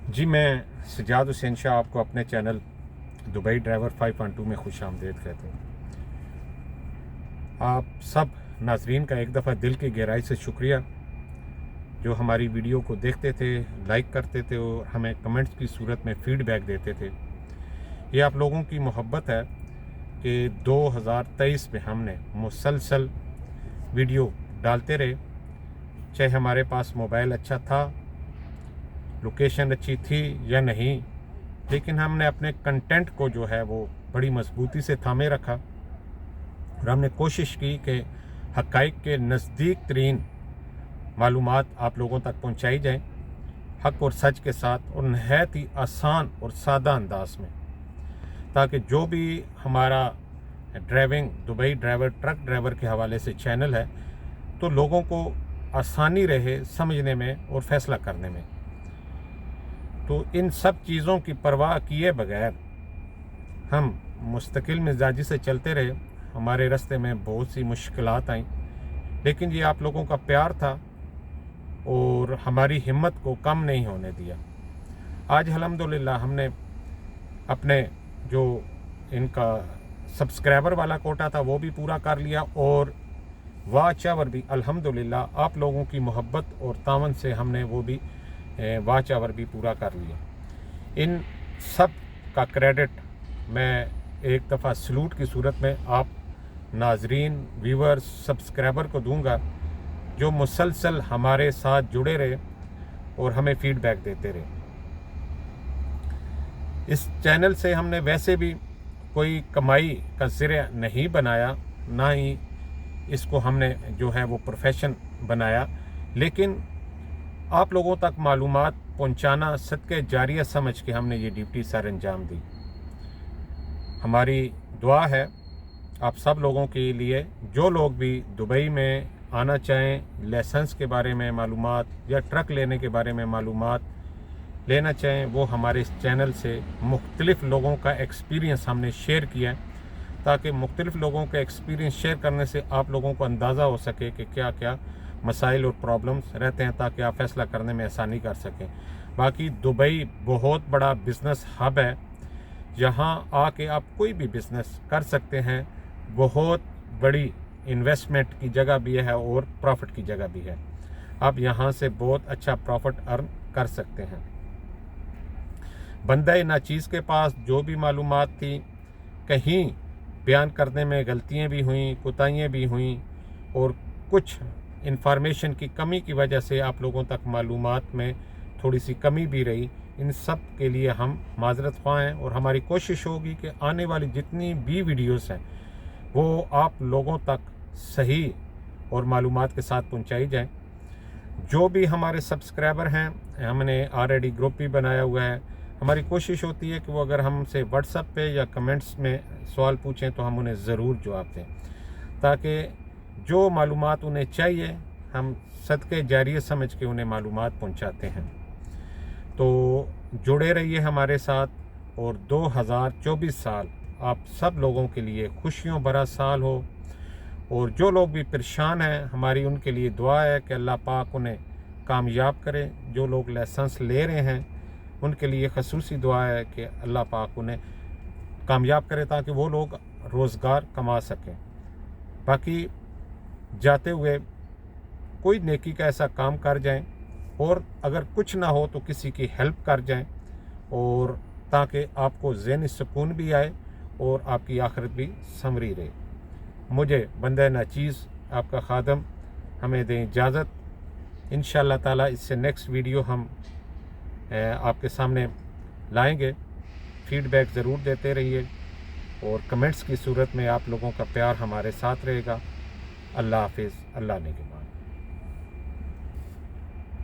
जी, मैं सजाद हुसैन शाह आपको अपने चैनल दुबई ड्राइवर 5.2 में खुश आमदीद कहता हूँ। आप सब नाजरीन का एक दफ़ा दिल की गहराई से शुक्रिया, जो हमारी वीडियो को देखते थे, लाइक करते थे और हमें कमेंट्स की सूरत में फ़ीडबैक देते थे। ये आप लोगों की मोहब्बत है कि 2023 में हमने मुसलसल वीडियो डालते रहे, चाहे हमारे पास मोबाइल अच्छा था, लोकेशन अच्छी थी या नहीं, लेकिन हमने अपने कंटेंट को जो है वो बड़ी मजबूती से थामे रखा और हमने कोशिश की कि हक़ाइक़ के नज़दीक तरीन मालूमात आप लोगों तक पहुंचाई जाएं, हक़ और सच के साथ और नहायत ही आसान और सादा अंदाज में, ताकि जो भी हमारा driving Dubai driver truck driver के हवाले से चैनल है तो लोगों को आसानी रहे समझने में और फ़ैसला करने में। तो इन सब चीज़ों की परवाह किए बगैर हम मुस्तकिल मिजाजी से चलते रहे। हमारे रास्ते में बहुत सी मुश्किलात आईं, लेकिन ये आप लोगों का प्यार था और हमारी हिम्मत को कम नहीं होने दिया। आज अल्हम्दुलिल्लाह हमने अपने जो इनका सब्सक्राइबर वाला कोटा था वो भी पूरा कर लिया और वाच आवर भी अल्हम्दुलिल्लाह आप लोगों की मोहब्बत और तावन से हमने वो भी वाच आवर भी पूरा कर लिया। इन सब का क्रेडिट मैं एक दफ़ा सलूट की सूरत में आप नाजरीन, व्यूअर्स, सब्सक्राइबर को दूंगा, जो मुसलसल हमारे साथ जुड़े रहे और हमें फ़ीडबैक देते रहे। इस चैनल से हमने वैसे भी कोई कमाई का ज़रिया नहीं बनाया, ना ही इसको हमने जो है वो प्रोफेशन बनाया, लेकिन आप लोगों तक मालूमात पहुंचाना सदके जारिया समझ के हमने ये ड्यूटी सर अंजाम दी। हमारी दुआ है आप सब लोगों के लिए, जो लोग भी दुबई में आना चाहें, लाइसेंस के बारे में मालूमात या ट्रक लेने के बारे में मालूमात लेना चाहें, वो हमारे इस चैनल से मुख्तलिफ़ लोगों का एक्सपीरियंस हमने शेयर किया है, ताकि मुख्तलिफ़ लोगों का एक्सपीरियंस शेयर करने से आप लोगों को अंदाज़ा हो सके कि क्या क्या मसाइल और प्रॉब्लम्स रहते हैं, ताकि आप फ़ैसला करने में आसानी कर सकें। बाकी दुबई बहुत बड़ा बिज़नेस हब है, यहाँ आके आप कोई भी बिज़नेस कर सकते हैं। बहुत बड़ी इन्वेस्टमेंट की जगह भी है और प्रॉफिट की जगह भी है। आप यहाँ से बहुत अच्छा प्रॉफिट अर्न कर सकते हैं। बंदे नाचीज़ के पास जो भी मालूमात थी, कहीं बयान करने में गलतियाँ भी हुई, कोताहियाँ भी हुई और कुछ इंफॉर्मेशन की कमी की वजह से आप लोगों तक मालूमात में थोड़ी सी कमी भी रही। इन सब के लिए हम माजरत ख्वाह हैं और हमारी कोशिश होगी कि आने वाली जितनी भी वीडियोस हैं वो आप लोगों तक सही और मालूमात के साथ पहुंचाई जाएं। जो भी हमारे सब्सक्राइबर हैं, हमने ऑलरेडी ग्रुप भी बनाया हुआ है। हमारी कोशिश होती है कि वो अगर हमसे व्हाट्सएप पे या कमेंट्स में सवाल पूछें तो हम उन्हें ज़रूर जवाब दें, ताकि जो मालूमात उन्हें चाहिए हम सदके जारिया समझ के उन्हें मालूमात पहुंचाते हैं। तो जुड़े रहिए हमारे साथ और 2024 साल आप सब लोगों के लिए खुशियों भरा साल हो। और जो लोग भी परेशान हैं, हमारी उनके लिए दुआ है कि अल्लाह पाक उन्हें कामयाब करे। जो लोग लाइसेंस ले रहे हैं उनके लिए खसूसी दुआ है कि अल्लाह पाक उन्हें कामयाब करे, ताकि वो लोग रोज़गार कमा सकें। बाकी जाते हुए कोई नेकी का ऐसा काम कर जाएं और अगर कुछ ना हो तो किसी की हेल्प कर जाएं, और ताकि आपको ज़हनी सुकून भी आए और आपकी आखिरत भी संवरी रहे। मुझे बंदे नाचीज़ आपका खादम हमें दें इजाज़त। इंशाअल्लाह ताला इससे नेक्स्ट वीडियो हम आपके सामने लाएंगे। फ़ीडबैक ज़रूर देते रहिए और कमेंट्स की सूरत में आप लोगों का प्यार हमारे साथ रहेगा। अल्लाह हाफिज़, अल्लाह ने के बाद।